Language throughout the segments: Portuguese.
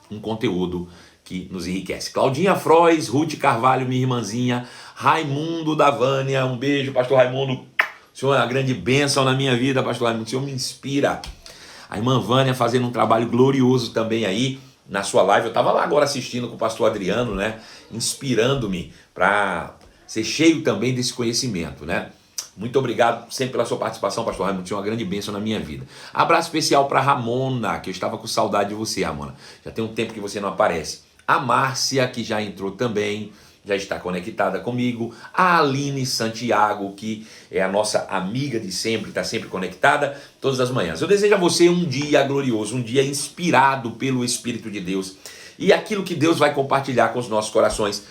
Um conteúdo que nos enriquece. Claudinha Frois, Ruth Carvalho, minha irmãzinha, Raimundo da Vânia, um beijo, pastor Raimundo. O senhor é uma grande bênção na minha vida, pastor Raimundo, o senhor me inspira. A irmã Vânia fazendo um trabalho glorioso também aí na sua live. Eu estava lá agora assistindo com o pastor Adriano, né? Inspirando-me para ser cheio também desse conhecimento, né? Muito obrigado sempre pela sua participação, pastor Raimundo. Tinha uma grande bênção na minha vida. Abraço especial para Ramona, que eu estava com saudade de você, Ramona. Já tem um tempo que você não aparece. A Márcia, que já entrou também, já está conectada comigo. A Aline Santiago, que é a nossa amiga de sempre, está sempre conectada todas as manhãs. Eu desejo a você um dia glorioso, um dia inspirado pelo Espírito de Deus. E aquilo que Deus vai compartilhar com os nossos corações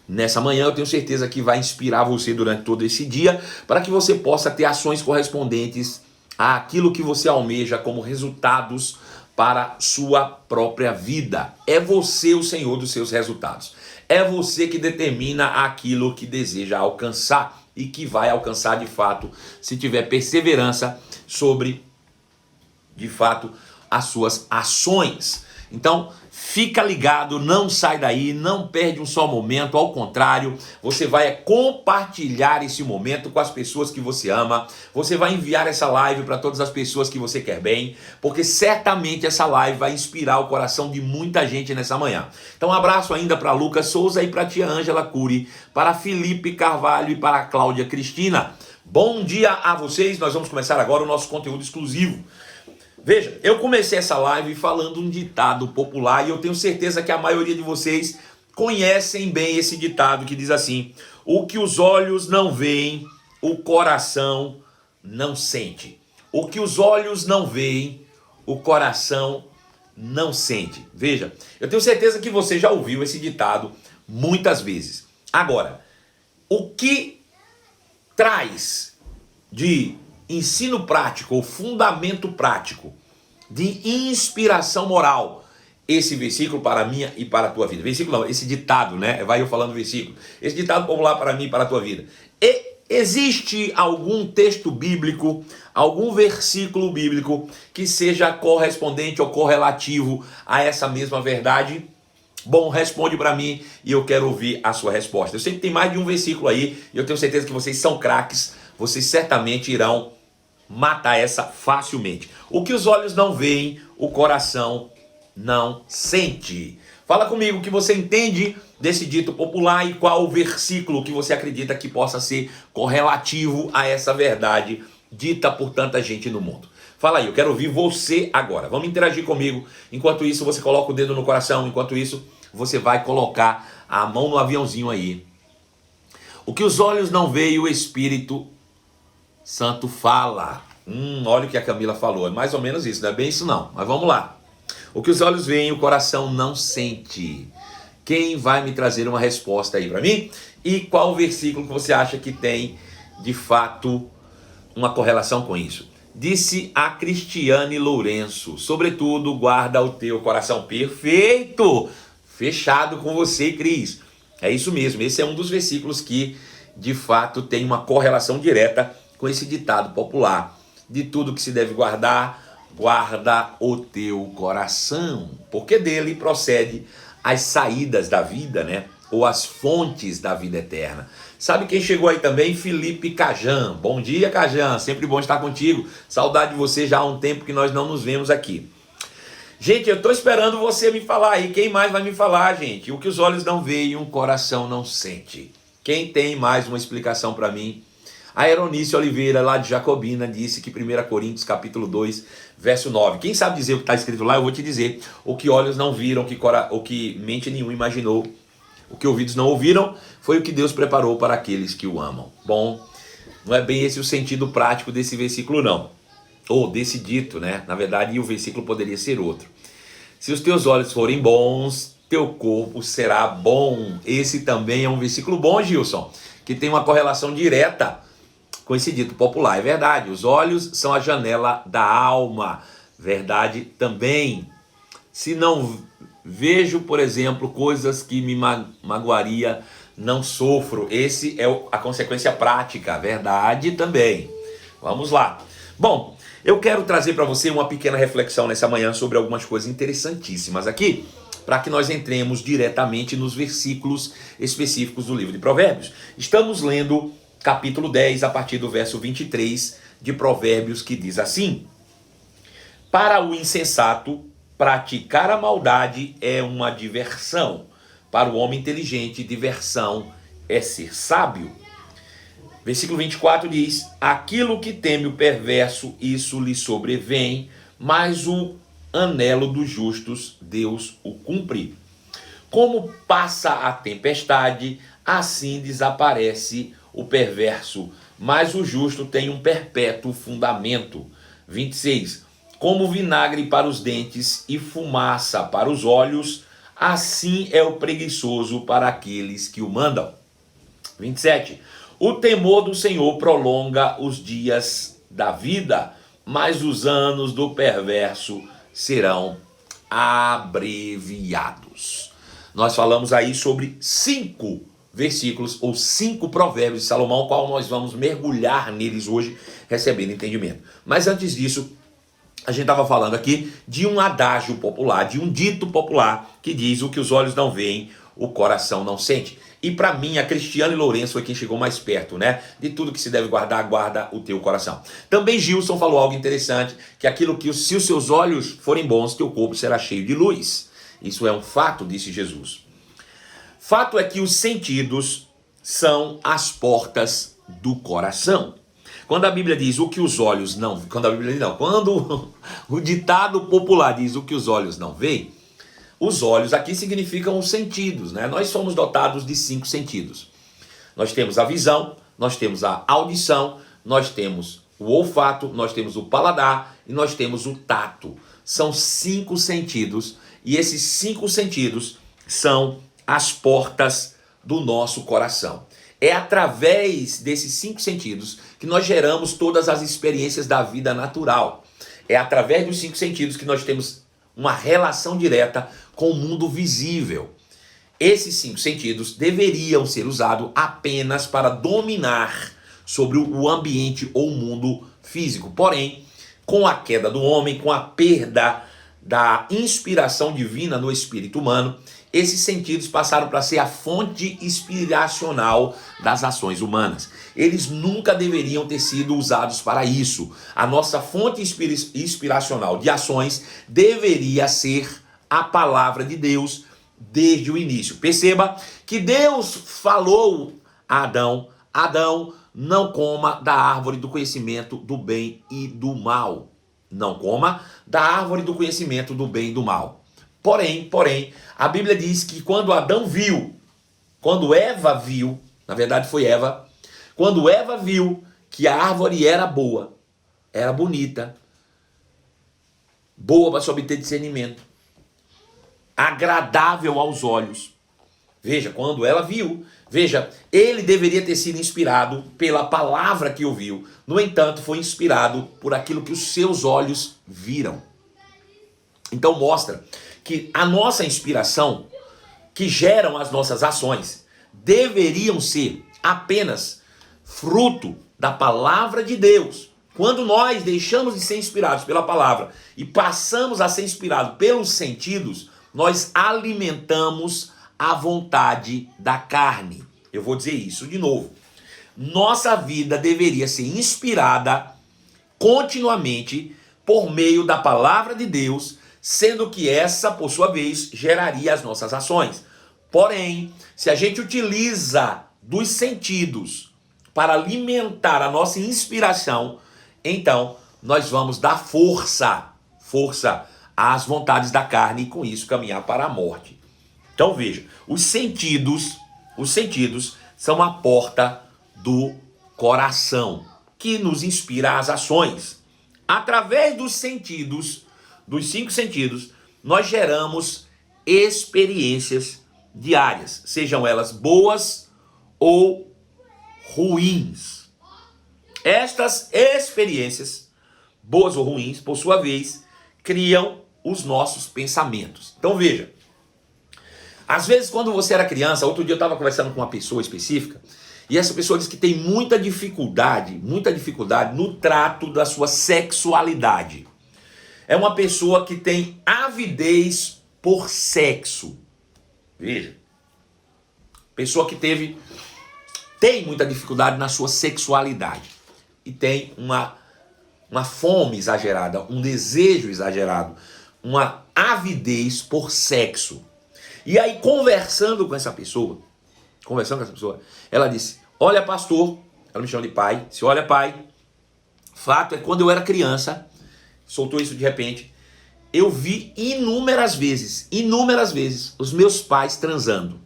nessa manhã, eu tenho certeza que vai inspirar você durante todo esse dia, para que você possa ter ações correspondentes àquilo que você almeja como resultados para sua própria vida. É você o Senhor dos seus resultados. É você que determina aquilo que deseja alcançar e que vai alcançar de fato, se tiver perseverança sobre, de fato, as suas ações. Então, fica ligado, não sai daí, não perde um só momento, ao contrário, você vai compartilhar esse momento com as pessoas que você ama, você vai enviar essa live para todas as pessoas que você quer bem, porque certamente essa live vai inspirar o coração de muita gente nessa manhã. Então, um abraço ainda para Lucas Souza e para a tia Ângela Cury, para Felipe Carvalho e para a Cláudia Cristina. Bom dia a vocês, nós vamos começar agora o nosso conteúdo exclusivo. Veja, eu comecei essa live falando um ditado popular e eu tenho certeza que a maioria de vocês conhecem bem esse ditado que diz assim: o que os olhos não veem, o coração não sente. O que os olhos não veem, o coração não sente. Veja, eu tenho certeza que você já ouviu esse ditado muitas vezes. Agora, o que traz de ensino prático ou fundamento prático de inspiração moral esse versículo para a minha e para a tua vida? Versículo não, esse ditado, né? Vai eu falando versículo. Esse ditado popular para mim e para a tua vida. E existe algum texto bíblico, algum versículo bíblico que seja correspondente ou correlativo a essa mesma verdade? Bom, responde para mim e eu quero ouvir a sua resposta. Eu sei que tem mais de um versículo aí e eu tenho certeza que vocês são craques. Vocês certamente irão matar essa facilmente. O que os olhos não veem, o coração não sente. Fala comigo o que você entende desse dito popular e qual o versículo que você acredita que possa ser correlativo a essa verdade dita por tanta gente no mundo. Fala aí, eu quero ouvir você agora. Vamos interagir comigo. Enquanto isso, você coloca o dedo no coração. Enquanto isso, você vai colocar a mão no aviãozinho aí. O que os olhos não veem, o Espírito Santo fala. Olha o que a Camila falou. É mais ou menos isso, não é bem isso não. Mas vamos lá. O que os olhos veem, o coração não sente. Quem vai me trazer uma resposta aí para mim? E qual versículo que você acha que tem, de fato, uma correlação com isso? Disse a Cristiane Lourenço: sobretudo, guarda o teu coração. Perfeito! Fechado com você, Cris. É isso mesmo. Esse é um dos versículos que, de fato, tem uma correlação direta com esse ditado popular: de tudo que se deve guardar, guarda o teu coração, porque dele procede as saídas da vida, né? Ou as fontes da vida eterna. Sabe quem chegou aí também? Felipe Cajan. Bom dia, Cajan, sempre bom estar contigo. Saudade de você, já há um tempo que nós não nos vemos aqui. Gente, eu estou esperando você me falar aí. Quem mais vai me falar, gente? O que os olhos não veem, o coração não sente. Quem tem mais uma explicação para mim? A Eronice Oliveira, lá de Jacobina, disse que 1 Coríntios capítulo 2, verso 9. Quem sabe dizer o que está escrito lá, eu vou te dizer. O que olhos não viram, o que mente nenhuma imaginou, o que ouvidos não ouviram, foi o que Deus preparou para aqueles que o amam. Bom, não é bem esse o sentido prático desse versículo não. Ou desse dito, né? Na verdade, o versículo poderia ser outro. Se os teus olhos forem bons, teu corpo será bom. Esse também é um versículo bom, Gilson, que tem uma correlação direta com esse dito popular. É verdade, os olhos são a janela da alma. Verdade também. Se não vejo, por exemplo, coisas que me magoaria, não sofro. Esse é a consequência prática, verdade também. Vamos lá. Bom, eu quero trazer para você uma pequena reflexão nessa manhã sobre algumas coisas interessantíssimas aqui, para que nós entremos diretamente nos versículos específicos do livro de Provérbios. Estamos lendo capítulo 10, a partir do verso 23 de Provérbios, que diz assim: para o insensato, praticar a maldade é uma diversão. Para o homem inteligente, diversão é ser sábio. Versículo 24 diz: aquilo que teme o perverso, isso lhe sobrevém, mas o anelo dos justos, Deus o cumpre. Como passa a tempestade, assim desaparece o perverso, mas o justo tem um perpétuo fundamento. 26. Como vinagre para os dentes e fumaça para os olhos, assim é o preguiçoso para aqueles que o mandam. 27. O temor do Senhor prolonga os dias da vida, mas os anos do perverso serão abreviados. Nós falamos aí sobre 5 versículos ou 5 provérbios de Salomão, qual nós vamos mergulhar neles hoje, recebendo entendimento. Mas antes disso, a gente estava falando aqui de um adágio popular, de um dito popular que diz: o que os olhos não veem, o coração não sente. E para mim, a Cristiane Lourenço foi quem chegou mais perto, né? De tudo que se deve guardar, guarda o teu coração. Também Gilson falou algo interessante, que aquilo que se os seus olhos forem bons, teu corpo será cheio de luz. Isso é um fato, disse Jesus. Fato é que os sentidos são as portas do coração. Quando a Bíblia diz o que os olhos não... Quando o ditado popular diz o que os olhos não veem, os olhos aqui significam os sentidos, né? Nós somos dotados de 5 sentidos. Nós temos a visão, nós temos a audição, nós temos o olfato, nós temos o paladar e nós temos o tato. São 5 sentidos e esses 5 sentidos são as portas do nosso coração. É através desses 5 sentidos que nós geramos todas as experiências da vida natural. É através dos 5 sentidos que nós temos uma relação direta com o mundo visível. Esses 5 sentidos deveriam ser usados apenas para dominar sobre o ambiente ou o mundo físico. Porém, com a queda do homem, com a perda da inspiração divina no espírito humano, esses sentidos passaram para ser a fonte inspiracional das ações humanas. Eles nunca deveriam ter sido usados para isso. A nossa fonte inspiracional de ações deveria ser a palavra de Deus desde o início. Perceba que Deus falou a Adão: Adão, não coma da árvore do conhecimento do bem e do mal. Não coma da árvore do conhecimento do bem e do mal. Porém, a Bíblia diz que quando Adão viu, quando Eva viu, na verdade foi Eva, quando Eva viu que a árvore era boa, era bonita, boa para se obter discernimento, agradável aos olhos. Veja, quando ela viu, veja, ele deveria ter sido inspirado pela palavra que ouviu. No entanto, foi inspirado por aquilo que os seus olhos viram. Então mostra que a nossa inspiração, que geram as nossas ações, deveriam ser apenas fruto da palavra de Deus. Quando nós deixamos de ser inspirados pela palavra e passamos a ser inspirados pelos sentidos, nós alimentamos a vontade da carne. Eu vou dizer isso de novo. Nossa vida deveria ser inspirada continuamente por meio da palavra de Deus, sendo que essa, por sua vez, geraria as nossas ações. Porém, se a gente utiliza dos sentidos para alimentar a nossa inspiração, então nós vamos dar força às vontades da carne e com isso caminhar para a morte. Então veja, os sentidos são a porta do coração, que nos inspira às ações. Através dos sentidos, dos 5 sentidos, nós geramos experiências diárias, sejam elas boas ou ruins. Estas experiências, boas ou ruins, por sua vez, criam os nossos pensamentos. Então veja, Às vezes, quando você era criança, outro dia eu estava conversando com uma pessoa específica, e essa pessoa disse que tem muita dificuldade no trato da sua sexualidade. É uma pessoa que tem avidez por sexo. Veja. Pessoa que tem muita dificuldade na sua sexualidade. E tem uma fome exagerada, um desejo exagerado, uma avidez por sexo. E aí, conversando com essa pessoa, ela disse, olha pastor, ela me chama de pai, disse, olha pai, fato é que quando eu era criança, soltou isso de repente, eu vi inúmeras vezes, os meus pais transando.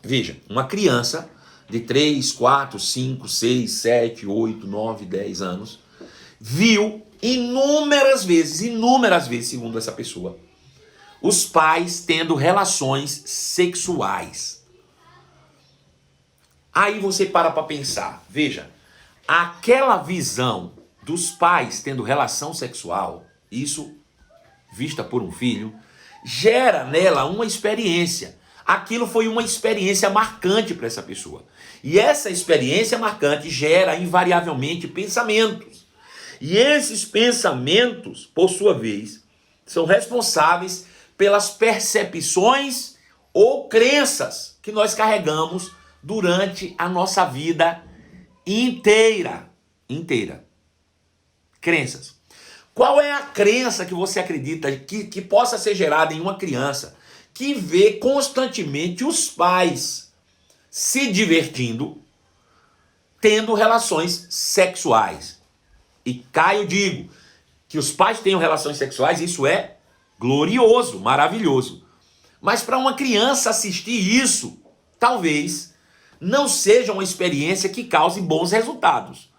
Veja, uma criança de 3, 4, 5, 6, 7, 8, 9, 10 anos, viu inúmeras vezes, segundo essa pessoa, os pais tendo relações sexuais. Aí você para pensar, veja, aquela visão dos pais tendo relação sexual, isso vista por um filho, gera nela uma experiência. Aquilo foi uma experiência marcante para essa pessoa. E essa experiência marcante gera invariavelmente pensamentos. E esses pensamentos, por sua vez, são responsáveis pelas percepções ou crenças que nós carregamos durante a nossa vida inteira. Crenças. Qual é a crença que você acredita que possa ser gerada em uma criança que vê constantemente os pais se divertindo, tendo relações sexuais? E cá eu digo que os pais tenham relações sexuais, isso é glorioso, maravilhoso. Mas para uma criança assistir isso, talvez não seja uma experiência que cause bons resultados.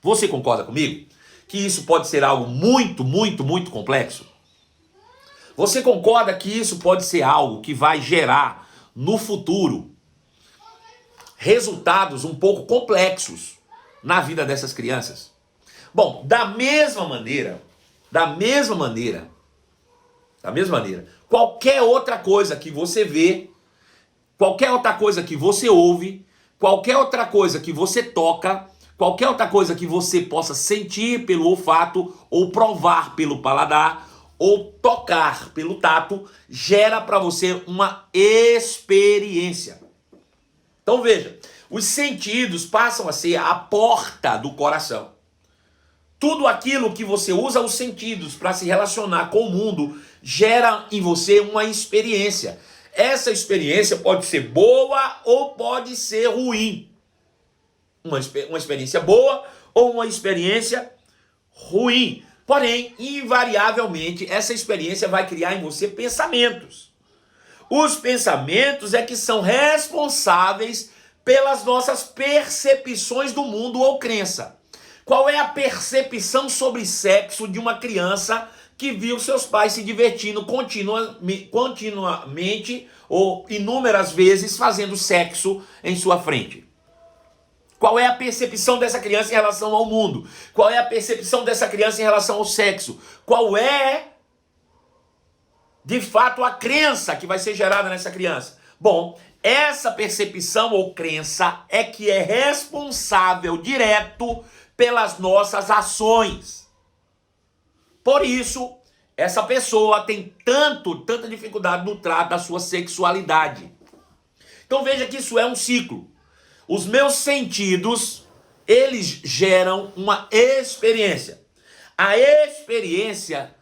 Você concorda comigo? Que isso pode ser algo muito, muito, muito complexo? Você concorda que isso pode ser algo que vai gerar no futuro resultados um pouco complexos na vida dessas crianças? Bom, da mesma maneira, qualquer outra coisa que você vê, qualquer outra coisa que você ouve, qualquer outra coisa que você toca, qualquer outra coisa que você possa sentir pelo olfato, ou provar pelo paladar, ou tocar pelo tato, gera para você uma experiência. Então veja, os sentidos passam a ser a porta do coração. Tudo aquilo que você usa os sentidos para se relacionar com o mundo gera em você uma experiência. Essa experiência pode ser boa ou pode ser ruim. Uma experiência boa ou uma experiência ruim. Porém, invariavelmente, essa experiência vai criar em você pensamentos. Os pensamentos é que são responsáveis pelas nossas percepções do mundo ou crença. Qual é a percepção sobre sexo de uma criança que viu seus pais se divertindo continuamente ou inúmeras vezes fazendo sexo em sua frente? Qual é a percepção dessa criança em relação ao mundo? Qual é a percepção dessa criança em relação ao sexo? Qual é, de fato, a crença que vai ser gerada nessa criança? Bom, essa percepção ou crença é que é responsável direto pelas nossas ações. Por isso, essa pessoa tem tanta dificuldade no trato da sua sexualidade. Então veja que isso é um ciclo. Os meus sentidos, eles geram uma experiência. A experiência,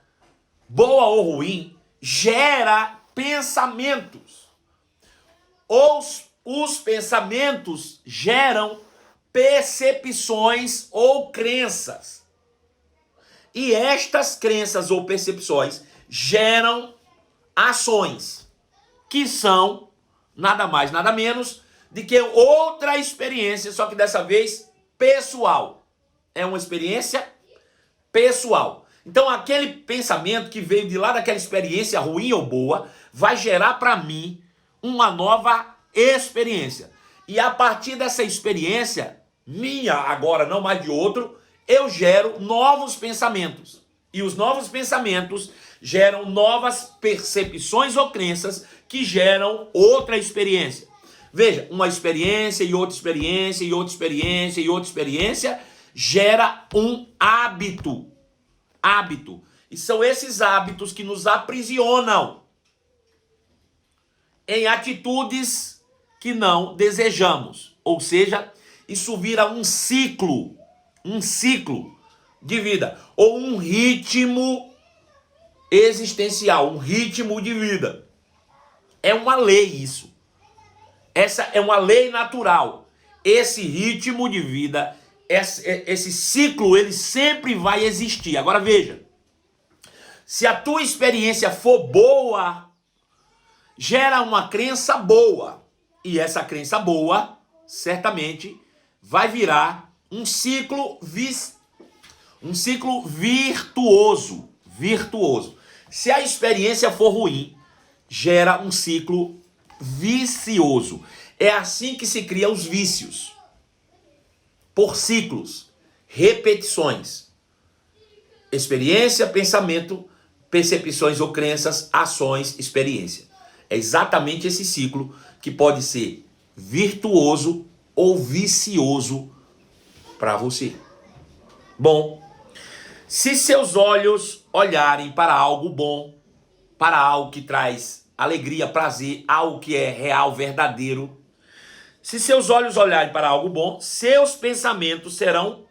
boa ou ruim, gera pensamentos. Os pensamentos geram percepções ou crenças. E estas crenças ou percepções geram ações, que são nada mais, nada menos de que outra experiência, só que dessa vez pessoal. É uma experiência pessoal. Então aquele pensamento que veio de lá daquela experiência ruim ou boa, vai gerar para mim uma nova experiência. E a partir dessa experiência, minha agora, não mais de outro, eu gero novos pensamentos. E os novos pensamentos geram novas percepções ou crenças que geram outra experiência. Veja, uma experiência e outra experiência e outra experiência e outra experiência gera um hábito. Hábito. E são esses hábitos que nos aprisionam em atitudes que não desejamos. Ou seja, isso vira um ciclo de vida, ou um ritmo existencial, um ritmo de vida. É uma lei isso. Essa é uma lei natural. Esse ritmo de vida, esse ciclo, ele sempre vai existir. Agora veja, se a tua experiência for boa, gera uma crença boa. E essa crença boa, certamente, vai virar um ciclo virtuoso. Se a experiência for ruim, gera um ciclo vicioso. É assim que se criam os vícios. Por ciclos, repetições. Experiência, pensamento, percepções ou crenças, ações, experiência. É exatamente esse ciclo que pode ser virtuoso ou vicioso para você. Bom, se seus olhos olharem para algo bom, para algo que traz alegria, prazer, algo que é real, verdadeiro, se seus olhos olharem para algo bom, seus pensamentos serão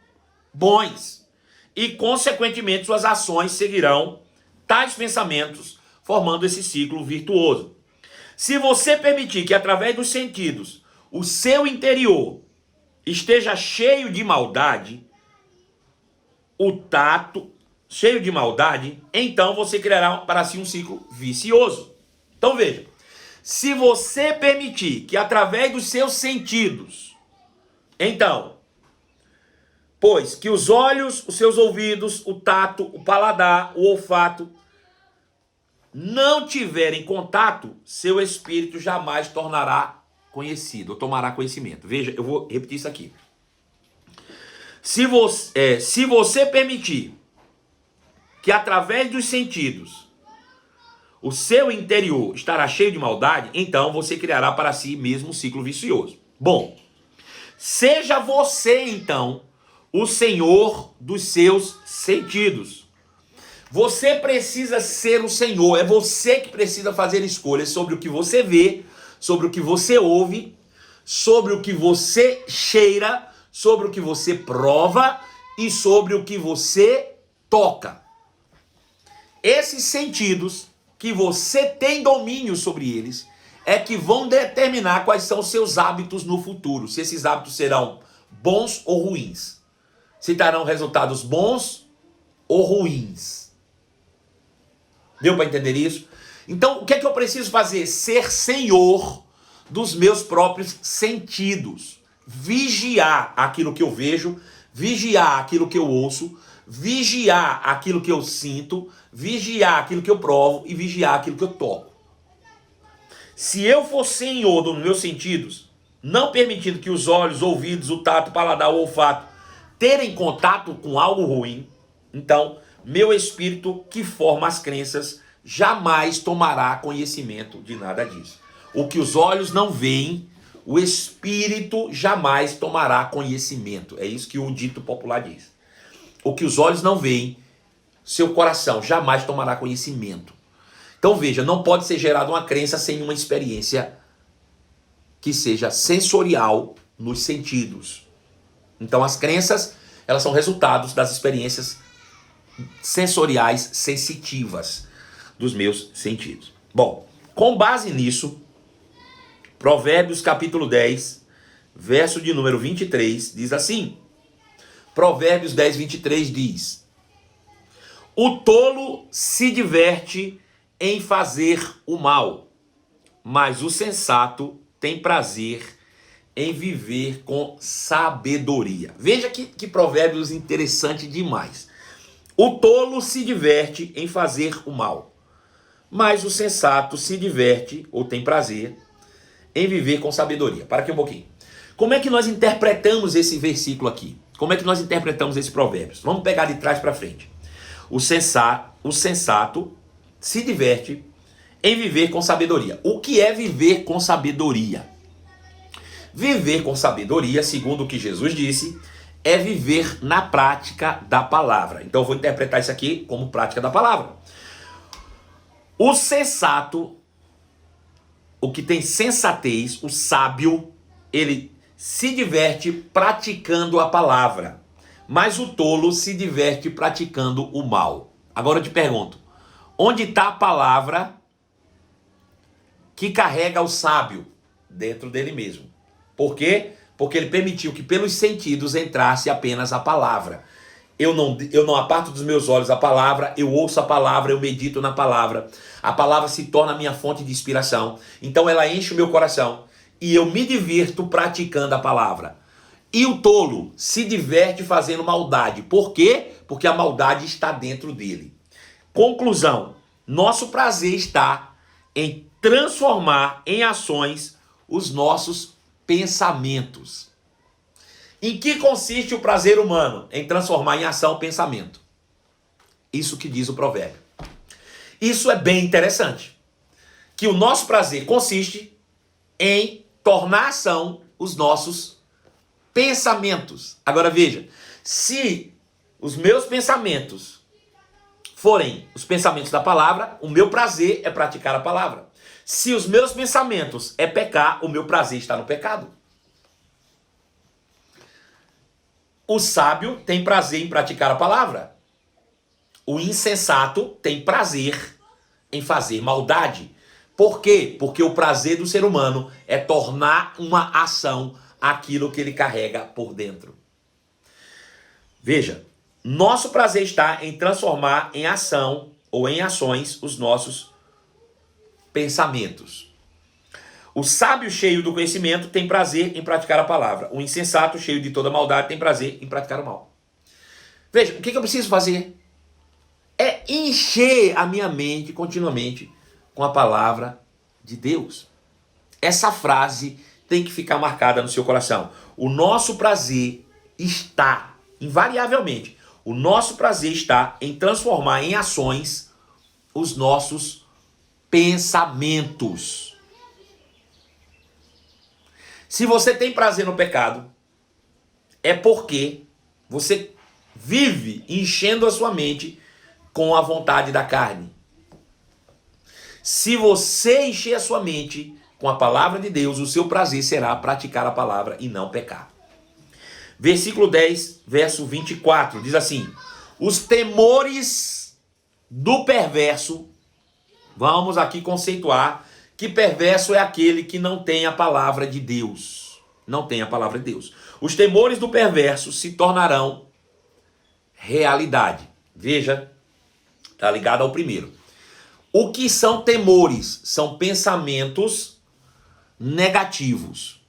bons e, consequentemente, suas ações seguirão tais pensamentos, formando esse ciclo virtuoso. Se você permitir que, através dos sentidos, o seu interior esteja cheio de maldade, o tato cheio de maldade, então você criará para si um ciclo vicioso. Então veja, se você permitir que através dos seus sentidos, então, pois que os olhos, os seus ouvidos, o tato, o paladar, o olfato, não tiverem contato, seu espírito jamais tornará conhecido, ou tomará conhecimento. Veja, eu vou repetir isso aqui. Se você permitir que através dos sentidos o seu interior estará cheio de maldade, então você criará para si mesmo um ciclo vicioso. Bom, seja você então o senhor dos seus sentidos. Você precisa ser o senhor, é você que precisa fazer escolhas sobre o que você vê, sobre o que você ouve, sobre o que você cheira, sobre o que você prova e sobre o que você toca. Esses sentidos que você tem domínio sobre eles é que vão determinar quais são os seus hábitos no futuro. Se esses hábitos serão bons ou ruins. Se darão resultados bons ou ruins. Deu para entender isso? Então, o que é que eu preciso fazer? Ser senhor dos meus próprios sentidos. Vigiar aquilo que eu vejo, vigiar aquilo que eu ouço, vigiar aquilo que eu sinto, vigiar aquilo que eu provo e vigiar aquilo que eu toco. Se eu for senhor dos meus sentidos, não permitindo que os olhos, ouvidos, o tato, o paladar, o olfato terem contato com algo ruim, então meu espírito que forma as crenças jamais tomará conhecimento de nada disso. O que os olhos não veem, o espírito jamais tomará conhecimento. É isso que o dito popular diz. O que os olhos não veem, seu coração jamais tomará conhecimento. Então veja, não pode ser gerada uma crença sem uma experiência que seja sensorial nos sentidos. Então as crenças, elas são resultados das experiências sensoriais sensitivas dos meus sentidos. Bom, com base nisso, Provérbios capítulo 10, verso de número 23, diz assim. Provérbios 10, 23 diz: o tolo se diverte em fazer o mal, mas o sensato tem prazer em viver com sabedoria. Veja que provérbios interessante demais. O tolo se diverte em fazer o mal, mas o sensato se diverte ou tem prazer em viver com sabedoria. Para aqui um pouquinho. Como é que nós interpretamos esse versículo aqui? Como é que nós interpretamos esse provérbio? Vamos pegar de trás para frente. O sensato se diverte em viver com sabedoria. O que é viver com sabedoria? Viver com sabedoria, segundo o que Jesus disse, é viver na prática da palavra. Então eu vou interpretar isso aqui como prática da palavra. O sensato, o que tem sensatez, o sábio, ele se diverte praticando a palavra, mas o tolo se diverte praticando o mal. Agora eu te pergunto, onde está a palavra que carrega o sábio? Dentro dele mesmo. Por quê? Porque ele permitiu que pelos sentidos entrasse apenas a palavra. Eu não aparto dos meus olhos a palavra, eu ouço a palavra, eu medito na palavra. A palavra se torna a minha fonte de inspiração. Então ela enche o meu coração e eu me divirto praticando a palavra. E o tolo se diverte fazendo maldade. Por quê? Porque a maldade está dentro dele. Conclusão: nosso prazer está em transformar em ações os nossos pensamentos. Em que consiste o prazer humano? Em transformar em ação o pensamento. Isso que diz o provérbio. Isso é bem interessante. Que o nosso prazer consiste em tornar ação os nossos pensamentos. Agora veja, se os meus pensamentos forem os pensamentos da palavra, o meu prazer é praticar a palavra. Se os meus pensamentos é pecar, o meu prazer está no pecado. O sábio tem prazer em praticar a palavra. O insensato tem prazer em fazer maldade. Por quê? Porque o prazer do ser humano é tornar uma ação aquilo que ele carrega por dentro. Veja, nosso prazer está em transformar em ação ou em ações os nossos pensamentos. O sábio cheio do conhecimento tem prazer em praticar a palavra. O insensato cheio de toda maldade tem prazer em praticar o mal. Veja, o que eu preciso fazer? É encher a minha mente continuamente com a palavra de Deus. Essa frase tem que ficar marcada no seu coração. O nosso prazer está, invariavelmente, o nosso prazer está em transformar em ações os nossos pensamentos. Se você tem prazer no pecado, é porque você vive enchendo a sua mente com a vontade da carne. Se você encher a sua mente com a palavra de Deus, o seu prazer será praticar a palavra e não pecar. Versículo 10, verso 24, diz assim: os temores do perverso, vamos aqui conceituar que perverso é aquele que não tem a palavra de Deus. Não tem a palavra de Deus. Os temores do perverso se tornarão realidade. Veja, está ligado ao primeiro. O que são temores? São pensamentos negativos.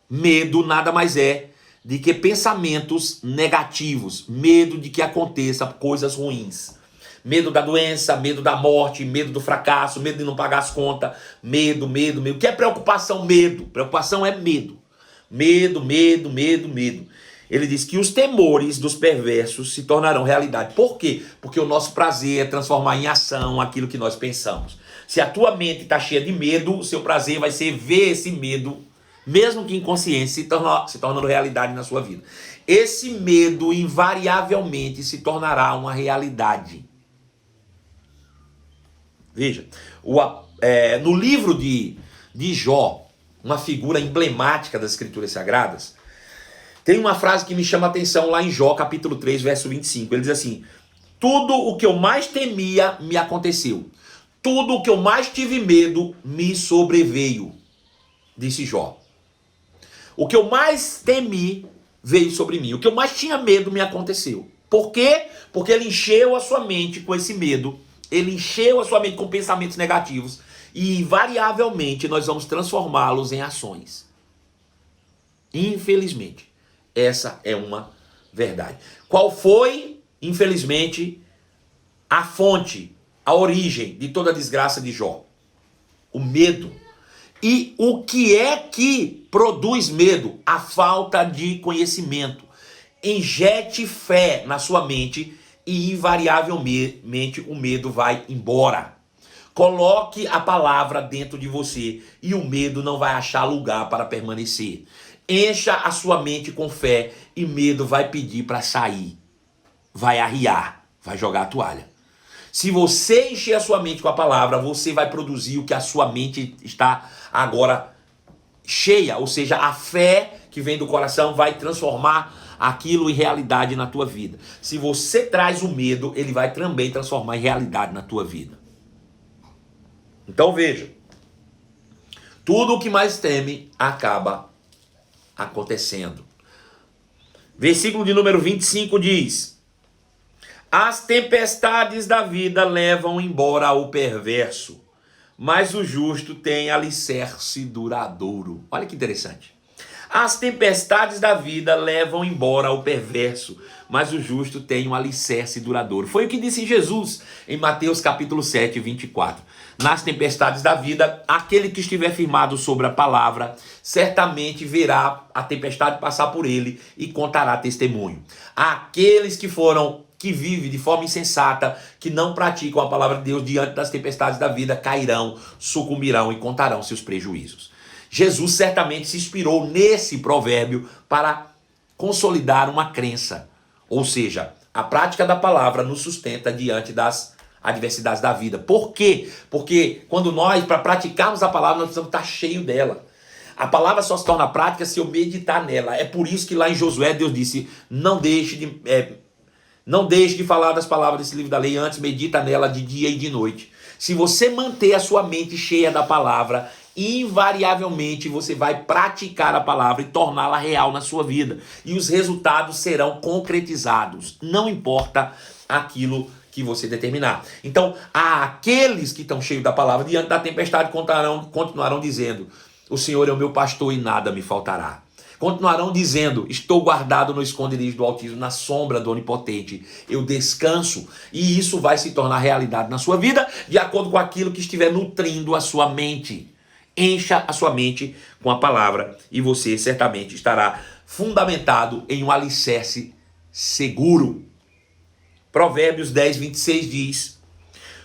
Medo nada mais é de que pensamentos negativos. Medo de que aconteça coisas ruins. Medo da doença, medo da morte, medo do fracasso, medo de não pagar as contas. Medo. O que é preocupação? Medo. Preocupação é medo. Medo. Ele diz que os temores dos perversos se tornarão realidade. Por quê? Porque o nosso prazer é transformar em ação aquilo que nós pensamos. Se a tua mente está cheia de medo, o seu prazer vai ser ver esse medo, mesmo que inconsciente, se tornando realidade na sua vida. Esse medo invariavelmente se tornará uma realidade. Veja, no livro de Jó, uma figura emblemática das Escrituras Sagradas, tem uma frase que me chama a atenção lá em Jó, capítulo 3, verso 25. Ele diz assim: tudo o que eu mais temia me aconteceu. Tudo o que eu mais tive medo me sobreveio, disse Jó. O que eu mais temi veio sobre mim. O que eu mais tinha medo me aconteceu. Por quê? Porque ele encheu a sua mente com esse medo. Ele encheu a sua mente com pensamentos negativos. E invariavelmente nós vamos transformá-los em ações. Infelizmente. Essa é uma verdade. Qual foi, infelizmente, a fonte, a origem de toda a desgraça de Jó? O medo. E o que é que produz medo? A falta de conhecimento. Injete fé na sua mente e invariavelmente o medo vai embora. Coloque a palavra dentro de você e o medo não vai achar lugar para permanecer. Encha a sua mente com fé e medo vai pedir para sair. Vai arriar, vai jogar a toalha. Se você encher a sua mente com a palavra, você vai produzir o que a sua mente está agora cheia. Ou seja, a fé que vem do coração vai transformar aquilo em realidade na tua vida. Se você traz o medo, ele vai também transformar em realidade na tua vida. Então veja, tudo o que mais teme acaba acontecendo. Versículo de número 25 diz: as tempestades da vida levam embora o perverso, mas o justo tem alicerce duradouro. Olha que interessante. As tempestades da vida levam embora o perverso, mas o justo tem um alicerce duradouro. Foi o que disse Jesus em Mateus capítulo 7, 24. Nas tempestades da vida, aquele que estiver firmado sobre a palavra, certamente verá a tempestade passar por ele e contará testemunho. Aqueles que vivem de forma insensata, que não praticam a palavra de Deus diante das tempestades da vida, cairão, sucumbirão e contarão seus prejuízos. Jesus certamente se inspirou nesse provérbio para consolidar uma crença. Ou seja, a prática da palavra nos sustenta diante das adversidades da vida. Por quê? Porque quando nós, para praticarmos a palavra, nós precisamos estar cheio dela. A palavra só se torna prática se eu meditar nela. É por isso que lá em Josué Deus disse: não deixe de falar das palavras desse livro da lei, antes medita nela de dia e de noite. Se você manter a sua mente cheia da palavra, invariavelmente você vai praticar a palavra e torná-la real na sua vida. E os resultados serão concretizados. Não importa aquilo que você determinar. Então, aqueles que estão cheios da palavra, diante da tempestade, continuarão dizendo: o Senhor é o meu pastor e nada me faltará. Continuarão dizendo: estou guardado no esconderijo do Altíssimo, na sombra do Onipotente. Eu descanso. E isso vai se tornar realidade na sua vida, de acordo com aquilo que estiver nutrindo a sua mente. Encha a sua mente com a palavra e você certamente estará fundamentado em um alicerce seguro. Provérbios 10, 26 diz: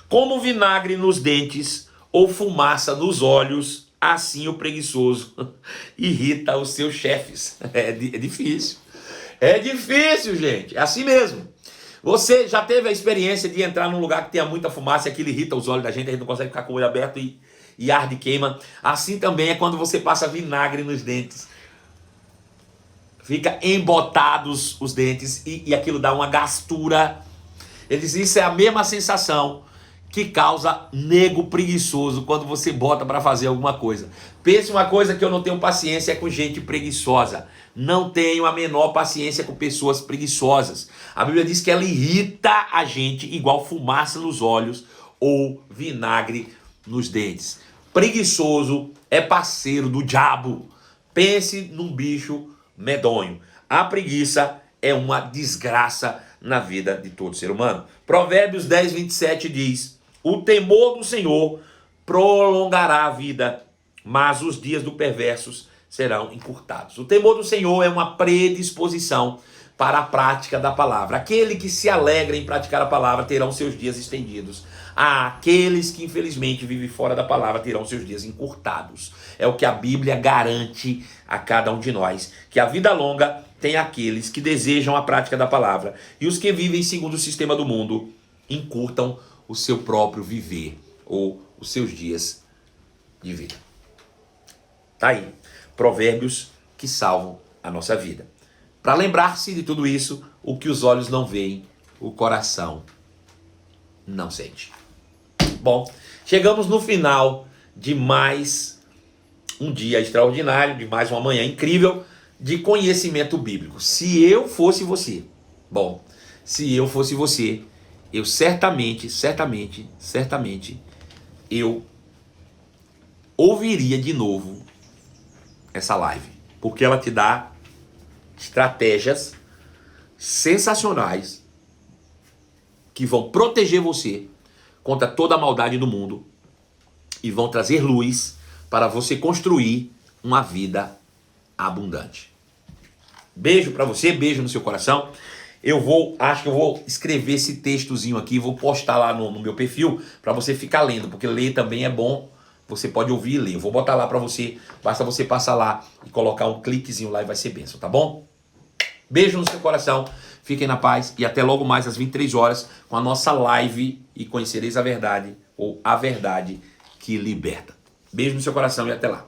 como vinagre nos dentes ou fumaça nos olhos, assim o preguiçoso irrita os seus chefes. É difícil. É difícil, gente. É assim mesmo. Você já teve a experiência de entrar num lugar que tenha muita fumaça e aquilo irrita os olhos da gente, a gente não consegue ficar com o olho aberto e arde e queima. Assim também é quando você passa vinagre nos dentes. Fica embotados os dentes e aquilo dá uma gastura. Ele diz: isso é a mesma sensação que causa nego preguiçoso quando você bota para fazer alguma coisa. Pense uma coisa que eu não tenho paciência com gente preguiçosa. Não tenho a menor paciência com pessoas preguiçosas. A Bíblia diz que ela irrita a gente igual fumaça nos olhos ou vinagre nos dentes. Preguiçoso é parceiro do diabo. Pense num bicho medonho. A preguiça é uma desgraça na vida de todo ser humano. Provérbios 10, 27 diz: o temor do Senhor prolongará a vida, mas os dias do perversos serão encurtados. O temor do Senhor é uma predisposição para a prática da palavra. Aquele que se alegra em praticar a palavra terão seus dias estendidos. Aqueles que infelizmente vivem fora da palavra terão seus dias encurtados. É o que a Bíblia garante a cada um de nós, que a vida longa tem aqueles que desejam a prática da palavra, e os que vivem segundo o sistema do mundo encurtam o seu próprio viver ou os seus dias de vida. Tá aí, provérbios que salvam a nossa vida. Para lembrar-se de tudo isso, o que os olhos não veem, o coração não sente. Bom, chegamos no final de mais um dia extraordinário, de mais uma manhã incrível de conhecimento bíblico. Se eu fosse você, eu certamente, eu ouviria de novo essa live, porque ela te dá estratégias sensacionais que vão proteger você contra toda a maldade do mundo e vão trazer luz para você construir uma vida abundante. Beijo para você, beijo no seu coração. Acho que eu vou escrever esse textozinho aqui, vou postar lá no meu perfil para você ficar lendo, porque ler também é bom. Você pode ouvir e ler. Eu vou botar lá para você, basta você passar lá e colocar um cliquezinho lá e vai ser bênção, tá bom? Beijo no seu coração, fiquem na paz e até logo mais às 23 horas com a nossa live e conhecereis a verdade, ou a verdade que liberta. Beijo no seu coração e até lá.